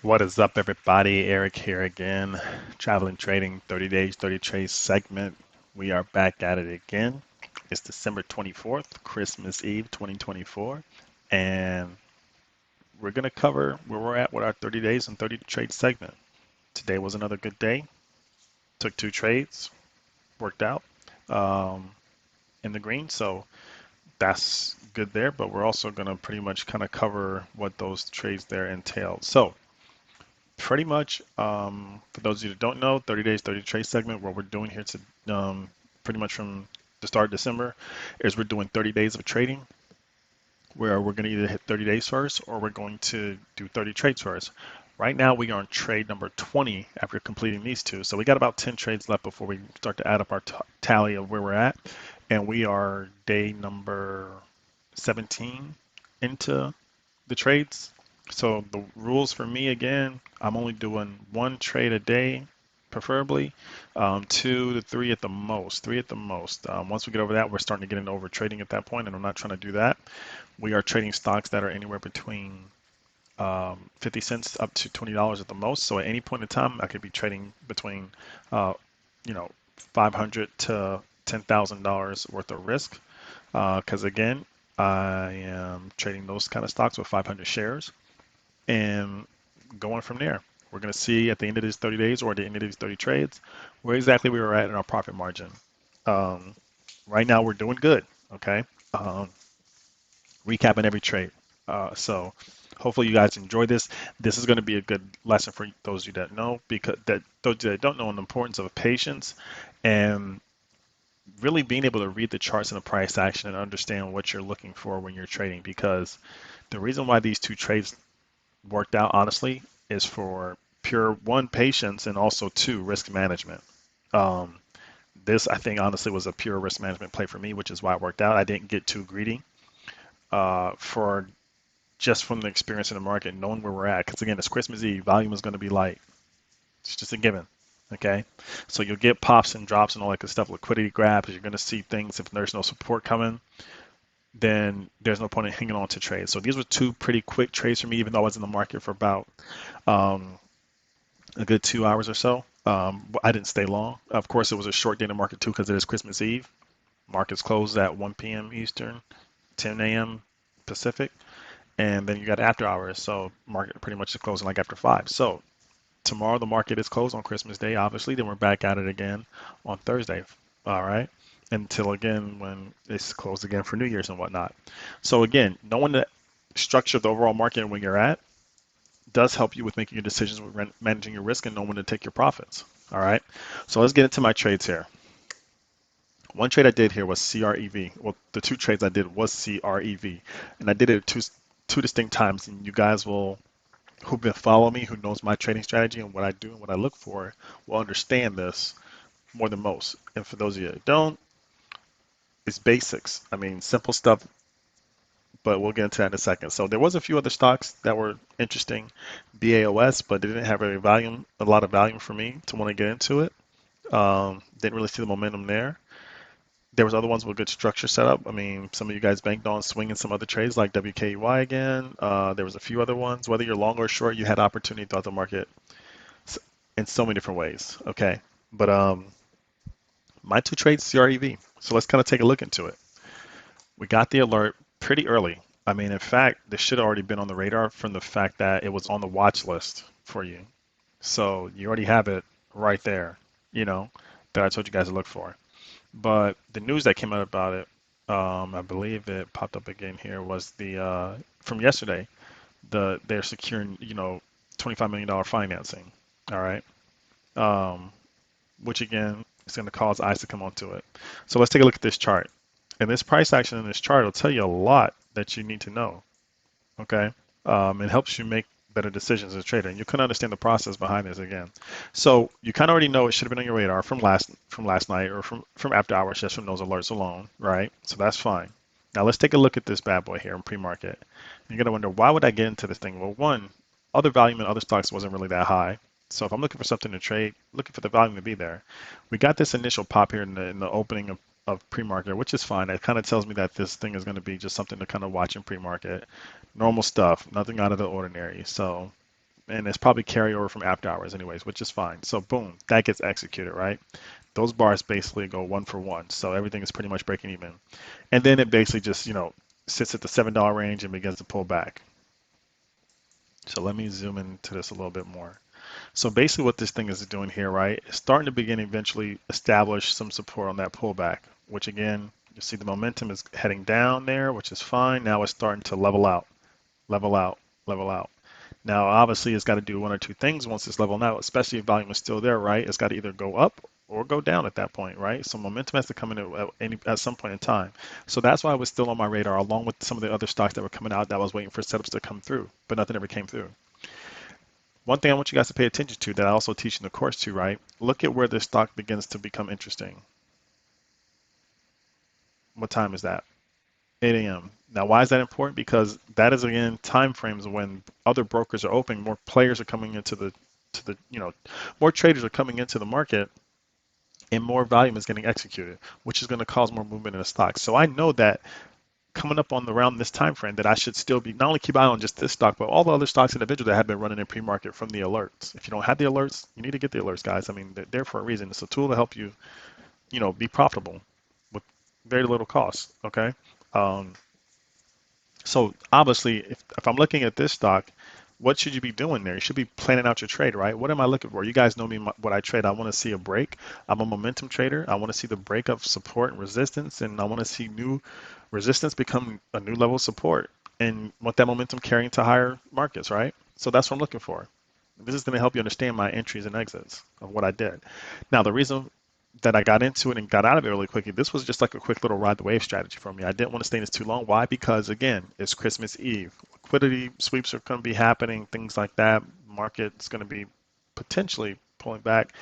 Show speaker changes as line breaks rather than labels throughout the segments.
What is up, everybody? Eric here again. Traveling Trading 30 Days, 30 Trades segment. We are back at it again. It's December 24th, Christmas Eve 2024. And we're going to cover where we're at with our 30 Days and 30 Trades segment. Today was another good day. Took two trades, worked out um, in the green. So that's good there. But we're also going to pretty much kind of cover what those trades there entailed. So pretty much, for those of you that don't know, 30 days, 30 trade segment, what we're doing here to pretty much from the start of December is we're doing 30 days of trading where we're going to either hit 30 days first or we're going to do 30 trades first. Right now, we are on trade number 20 after completing these two. So we got about 10 trades left before we start to add up our tally of where we're at. And we are day number 17 into the trades. So the rules for me again, I'm only doing one trade a day, preferably, two to three at the most. Three at the most. Once we get over that, we're starting to get into over trading at that point, and I'm not trying to do that. We are trading stocks that are anywhere between 50 cents up to $20 at the most. So at any point in time, I could be trading between, uh, you know, 500 to $10,000 worth of risk. Because again, I am trading those kind of stocks with 500 shares and going from there. We're going to see at the end of these 30 days or at the end of these 30 trades where exactly we were at in our profit margin. Um, right now, we're doing good. Okay. Um, Recapping every trade. So hopefully you guys enjoy this. This is going to be a good lesson for those of you that know, because that those that don't know, on the importance of patience and really being able to read the charts and the price action and understand what you're looking for when you're trading. Because the reason why these two trades worked out, honestly, is for pure one, patience, and also two, risk management. Um, this, I think, honestly, was a pure risk management play for me, which is why it worked out. I didn't get too greedy for just from the experience in the market, knowing where we're at. Because again, it's Christmas Eve, volume is going to be light. It's just a given. Okay, so you'll get pops and drops and all that good stuff, liquidity grabs. You're going to see things if there's no support coming, then there's no point in hanging on to trades. So these were two pretty quick trades for me, even though I was in the market for about um, a good 2 hours or so. I didn't stay long. Of course, it was a short day in the market too because it is Christmas Eve. Markets closed at 1 p.m. Eastern, 10 a.m. Pacific, and then you got after hours. So market pretty much is closing like after 5. So tomorrow the market is closed on Christmas Day, obviously. Then we're back at it again on Thursday. All right. Until again when it's closed again for New Year's and whatnot. So again, knowing the structure of the overall market and where you're at does help you with making your decisions with managing your risk and knowing when to take your profits. All right. So let's get into my trades here. One trade I did here was CREV. Well, the two trades I did was CREV, and I did it two distinct times. And you guys will, who've been following me, who knows my trading strategy and what I do and what I look for, will understand this more than most. And for those of you that don't, it's basics. I mean, simple stuff, but we'll get into that in a second. So there was a few other stocks that were interesting, BAOS, but they didn't have a lot of volume for me to want to get into it. Didn't really see the momentum there. There was other ones with good structure set up. I mean, some of you guys banked on swinging some other trades like WKY again. There was a few other ones. Whether you're long or short, you had opportunity throughout the market in so many different ways. Okay, but my two trades CREV. So let's kind of take a look into it. We got the alert pretty early. I mean, in fact, this should have already been on the radar from the fact that it was on the watch list for you. So you already have it right there, you know, that I told you guys to look for. But the news that came out about it, I believe it popped up again here, was the from yesterday. They're securing, $25 million financing. All right, um, which again is going to cause eyes to come onto it. So let's take a look at this chart. And this price action in this chart will tell you a lot that you need to know. Okay, it helps you make better decisions as a trader, and you can understand the process behind this again. So you kind of already know it should have been on your radar from last night or from after hours, just from those alerts alone, right? So that's fine. Now let's take a look at this bad boy here in pre-market. You're gonna wonder, why would I get into this thing? Well, one, other volume in other stocks wasn't really that high. So if I'm looking for something to trade, looking for the volume to be there. We got this initial pop here in the opening of pre-market, which is fine. It kind of tells me that this thing is going to be just something to kind of watch in pre-market. Normal stuff, nothing out of the ordinary. So and it's probably carryover from after hours anyways, which is fine. So boom, that gets executed, right? Those bars basically go one for one. So everything is pretty much breaking even. And then it basically just, sits at the $7 range and begins to pull back. So let me zoom into this a little bit more. So basically what this thing is doing here, right, is starting to begin eventually establish some support on that pullback, which again, you see the momentum is heading down there, which is fine. Now it's starting to level out, level out, level out. Now, obviously, it's got to do one or two things once it's leveling out, especially if volume is still there, right? It's got to either go up or go down at that point, right? So momentum has to come in at some point in time. So that's why it was still on my radar, along with some of the other stocks that were coming out that I was waiting for setups to come through, but nothing ever came through. One thing I want you guys to pay attention to that I also teach in the course too, right? Look at where this stock begins to become interesting. What time is that? 8 a.m. Now, why is that important? Because that is again time frames when other brokers are opening, more players are coming into the more traders are coming into the market, and more volume is getting executed, which is going to cause more movement in the stock. So I know that coming up on around this time frame that I should still be not only keep an eye on just this stock, but all the other stocks individually that have been running in pre-market from the alerts. If you don't have the alerts, you need to get the alerts, guys. I mean, they're there for a reason. It's a tool to help you, be profitable with very little cost. Okay. Um, So obviously, if I'm looking at this stock, what should you be doing there? You should be planning out your trade, right? What am I looking for? You guys know me, what I trade. I want to see a break. I'm a momentum trader. I want to see the break of support and resistance, and I want to see new resistance become a new level of support, and want that momentum carrying to higher markets, right? So that's what I'm looking for. This is going to help you understand my entries and exits of what I did. Now, the reason that I got into it and got out of it really quickly, this was just like a quick little ride the wave strategy for me. I didn't want to stay in this too long. Why? Because again, it's Christmas Eve. Liquidity sweeps are going to be happening, things like that. Market's going to be potentially pulling back,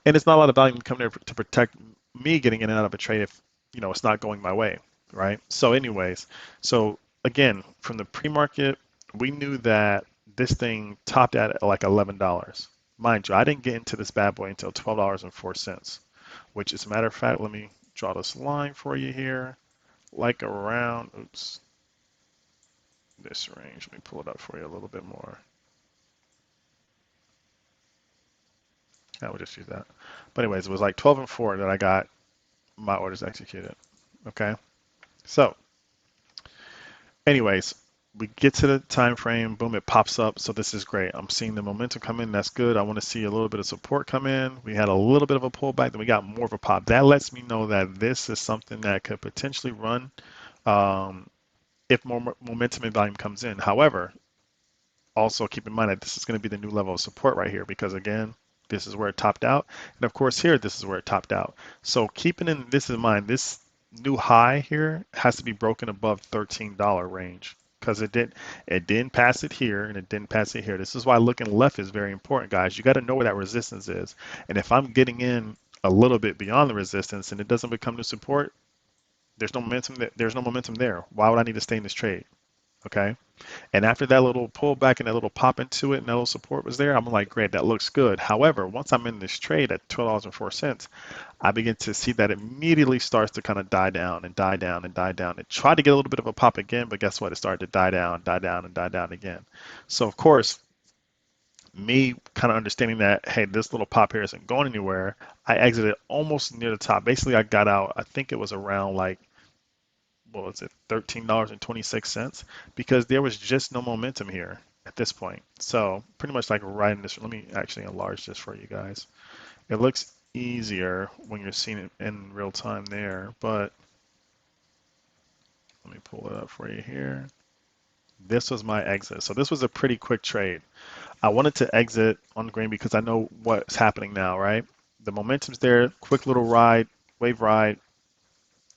and it's not a lot of volume coming there to protect me getting in and out of a trade if it's not going my way, right? So, anyways, so again, from the pre-market, we knew that this thing topped out at like $11. Mind you, I didn't get into this bad boy until $12.04, which as a matter of fact, let me draw this line for you here, like around, oops, this range. Let me pull it up for you a little bit more. I will just use that. But anyways, it was like 12 and 4 that I got my orders executed. Okay. So anyways, we get to the time frame, boom, it pops up. So this is great. I'm seeing the momentum come in. That's good. I want to see a little bit of support come in. We had a little bit of a pullback, then we got more of a pop. That lets me know that this is something that could potentially run um, if more momentum and volume comes in. However, also keep in mind that this is going to be the new level of support right here because again, this is where it topped out. And of course here, this is where it topped out. So keeping this in mind, this new high here has to be broken above $13 range because it didn't pass it here and it didn't pass it here. This is why looking left is very important, guys. You got to know where that resistance is. And if I'm getting in a little bit beyond the resistance and it doesn't become the support, there's no momentum there. Why would I need to stay in this trade? Okay. And after that little pullback and that little pop into it and that little support was there, I'm like, great, that looks good. However, once I'm in this trade at $12.04, I begin to see that immediately starts to kind of die down and die down and die down. It tried to get a little bit of a pop again, but guess what? It started to die down, die down, and die down again. So, of course, me kind of understanding that, hey, this little pop here isn't going anywhere, I exited almost near the top. Basically, I got out, I think it was around like what was it, $13.26, because there was just no momentum here at this point. So pretty much like right in this, let me actually enlarge this for you guys. It looks easier when you're seeing it in real time there, but let me pull it up for you here. This was my exit. So this was a pretty quick trade. I wanted to exit on the green because I know what's happening now, right? The momentum's there, quick little ride, wave ride,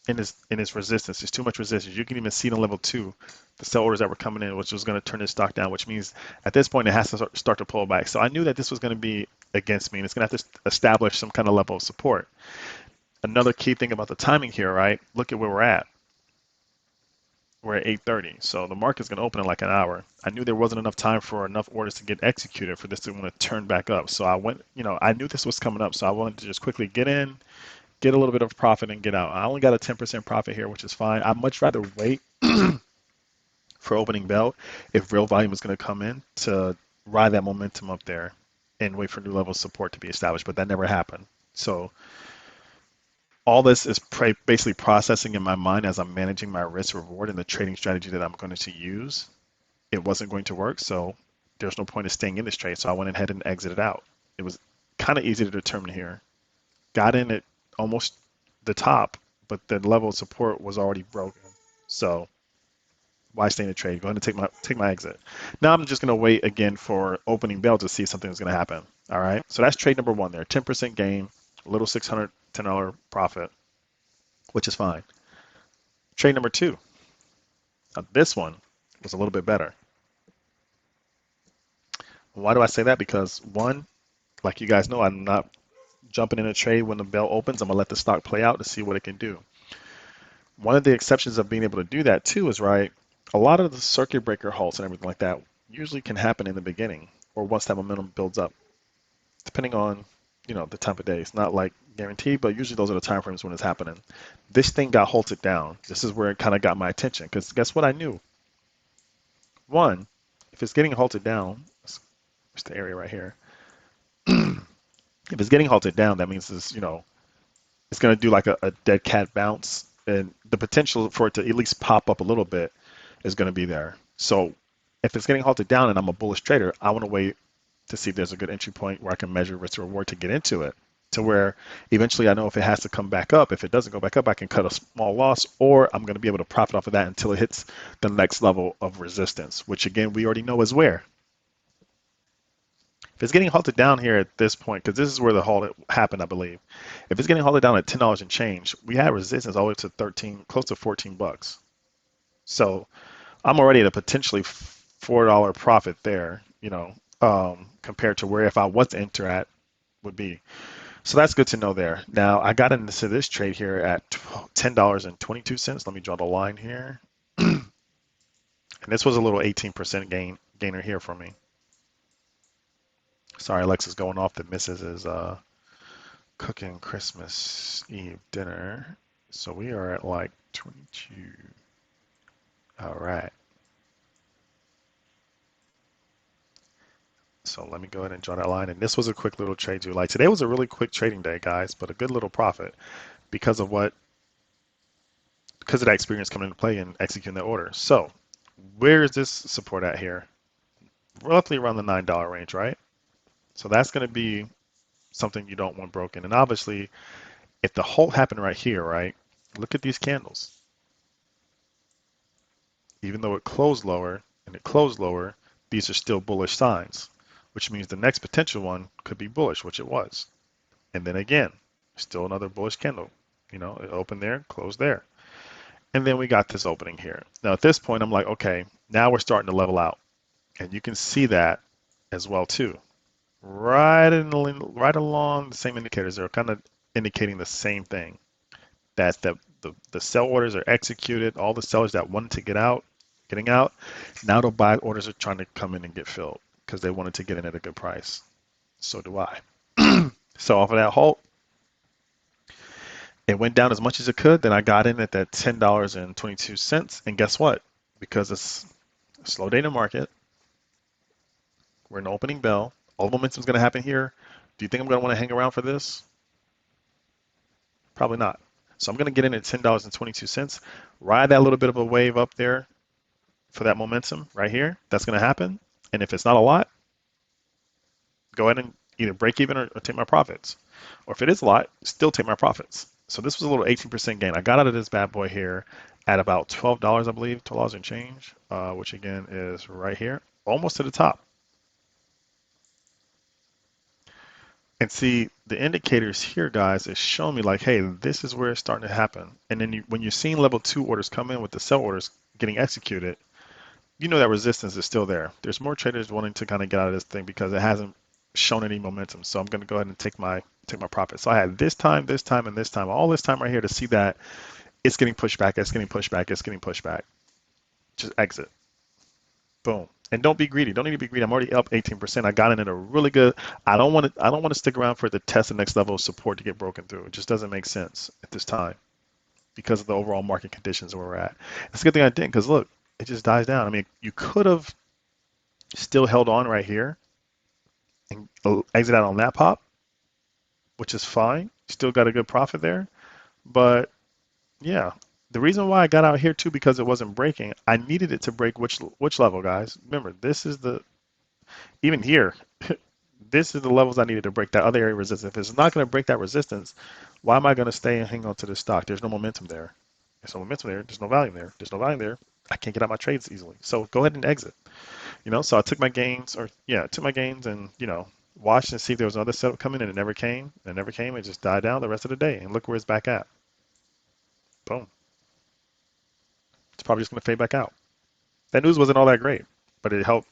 in its resistance. There's too much resistance. You can even see it on level 2, the sell orders that were coming in, which was going to turn this stock down, which means at this point it has to start to pull back. So I knew that this was going to be against me, and it's going to have to establish some kind of level of support. Another key thing about the timing here, right? Look at where we're at. We're at 8:30, so the market's going to open in like an hour. I knew there wasn't enough time for enough orders to get executed for this to want to turn back up. So I went, I knew this was coming up, so I wanted to just quickly get in, get a little bit of profit and get out. I only got a 10% profit here, which is fine. I'd much rather wait for opening bell if real volume is going to come in to ride that momentum up there and wait for new level of support to be established, but that never happened. So all this is basically processing in my mind as I'm managing my risk reward and the trading strategy that I'm going to use. It wasn't going to work, so there's no point in staying in this trade. So I went ahead and exited out. It was kind of easy to determine here. Got in at almost the top, but the level of support was already broken. So why stay in the trade? Go ahead and take my exit. Now I'm just gonna wait again for opening bell to see if something's gonna happen. All right. So that's trade number one there. 10% gain, a little $610 profit, which is fine. Trade number two. Now this one was a little bit better. Why do I say that? Because one, like you guys know, I'm not jumping in a trade when the bell opens. I'm gonna let the stock play out to see what it can do. One of the exceptions of being able to do that too is right. A lot of the circuit breaker halts and everything like that usually can happen in the beginning or once that momentum builds up, depending on the time of day. It's not like guaranteed, but usually those are the time frames when it's happening. This thing got halted down. This is where it kind of got my attention because guess what I knew? One, if it's getting halted down, it's the area right here. If it's getting halted down, that means it's going to do like a dead cat bounce, and the potential for it to at least pop up a little bit is going to be there. So if it's getting halted down and I'm a bullish trader, I want to wait to see if there's a good entry point where I can measure risk to reward to get into it, to where eventually I know if it has to come back up. If it doesn't go back up, I can cut a small loss, or I'm going to be able to profit off of that until it hits the next level of resistance, which again we already know is where. If it's getting halted down here at this point, because this is where the halt happened, I believe. If it's getting halted down at $10 and change, we had resistance all the way to 13, close to 14 bucks. So I'm already at a potentially $4 profit there, compared to where if I was to enter at would be. So that's good to know there. Now I got into this trade here at $10.22. Let me draw the line here. And this was a little 18% gainer here for me. Sorry, Alexa's going off. The missus is cooking Christmas Eve dinner. So we are at like 22. All right. So let me go ahead and draw that line. And this was a quick little trade too. Like today was a really quick trading day, guys, but a good little profit because of that experience coming into play and executing that order. So where is this support at here? Roughly around the $9 range, right? So that's going to be something you don't want broken. And obviously, if the halt happened right here, right? Look at these candles. Even though it closed lower and it closed lower, these are still bullish signs, which means the next potential one could be bullish, which it was. And then again, still another bullish candle. It opened there, closed there. And then we got this opening here. Now at this point, I'm like, okay, now we're starting to level out. And you can see that as well too. Right along the same indicators, they're kind of indicating the same thing. That the sell orders are executed. All the sellers that wanted to getting out. Now the buy orders are trying to come in and get filled because they wanted to get in at a good price. So do I. So off of that halt, it went down as much as it could. Then I got in at that $10.22. And guess what? Because it's a slow day in the market, we're in the opening bell. All momentum is going to happen here. Do you think I'm going to want to hang around for this? Probably not. So I'm going to get in at $10.22. Ride that little bit of a wave up there for that momentum right here. That's going to happen. And if it's not a lot, go ahead and either break even or take my profits. Or if it is a lot, still take my profits. So this was a little 18% gain. I got out of this bad boy here at about $12, I believe, $12 and change, which again is right here, almost to the top. And see, the indicators here, guys, is showing me like, hey, this is where it's starting to happen. And then when you're seeing level 2 orders come in with the sell orders getting executed, you know that resistance is still there. There's more traders wanting to kind of get out of this thing because it hasn't shown any momentum. So I'm going to go ahead and take my profit. So I had this time, and this time, all this time right here to see that it's getting pushed back, it's getting pushed back, it's getting pushed back. Just exit. Boom. And don't be greedy. Don't need to be greedy. I'm already up 18%. I got in at a really good. I don't want to stick around for the test the next level of support to get broken through. It just doesn't make sense at this time because of the overall market conditions where we're at. It's a good thing I didn't because look, it just dies down. I mean, you could have Still held on right here and exit out on that pop, which is fine. Still got a good profit there. But yeah, the reason why I got out here too because it wasn't breaking. I needed it to break which level, guys? Remember, this is the even here. This is the levels I needed to break that other area resistance. If it's not going to break that resistance, why am I going to stay and hang on to this stock? There's no momentum there. There's no momentum there. There's no value there. There's no value there. I can't get out my trades easily. So go ahead and exit. So I took my gains, or yeah, I took my gains and watched and see if there was another setup coming, and it never came. It never came. It just died down the rest of the day. And look where it's back at. Boom. It's probably just going to fade back out. That news wasn't all that great, but it helped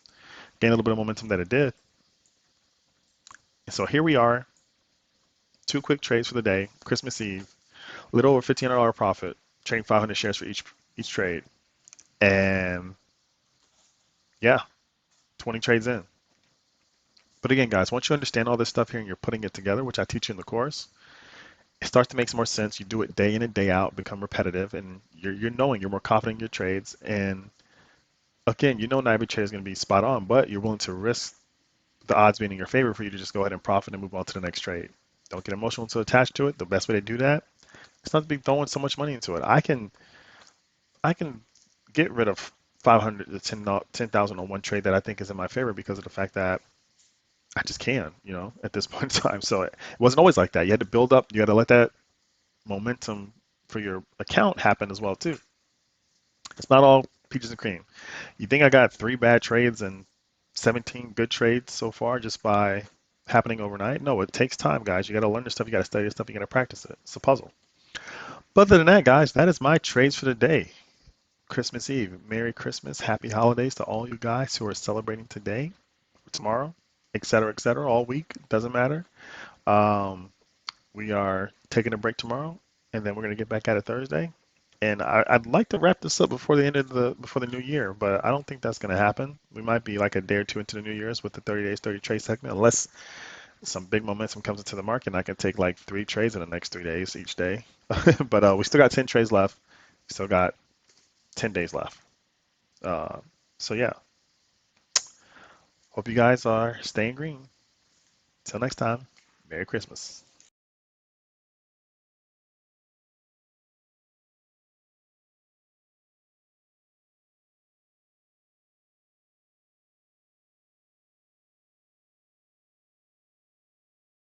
gain a little bit of momentum that it did. And so here we are, two quick trades for the day, Christmas Eve, a little over $1,500 profit, trading 500 shares for each trade, and yeah, 20 trades in. But again, guys, once you understand all this stuff here and you're putting it together, which I teach you in the course, it starts to make some more sense. You do it day in and day out, become repetitive, and you're knowing you're more confident in your trades. And again, not every trade is going to be spot on, but you're willing to risk the odds being in your favor for you to just go ahead and profit and move on to the next trade. Don't get emotional to attach to it. The best way to do that is not to be throwing so much money into it. I can get rid of 500 to 10,000 on one trade that I think is in my favor because of the fact that I just can, at this point in time. So it wasn't always like that. You had to build up. You had to let that momentum for your account happen as well too. It's not all peaches and cream. You think I got 3 bad trades and 17 good trades so far just by happening overnight? No, it takes time, guys. You got to learn this stuff. You got to study this stuff. You got to practice it. It's a puzzle. But other than that, guys, that is my trades for the day. Christmas Eve. Merry Christmas. Happy holidays to all you guys who are celebrating today, tomorrow, etc., all week. Doesn't matter. Um, we are taking a break tomorrow, and then we're going to get back at it Thursday. And I'd like to wrap this up before the end of before the new year, but I don't think that's going to happen. We might be like a day or two into the new year's with the 30 days, 30 trade segment, unless some big momentum comes into the market and I can take like 3 trades in the next 3 days each day. But we still got 10 trades left. We still got 10 days left. Uh, so yeah, hope you guys are staying green. Till next time, Merry Christmas.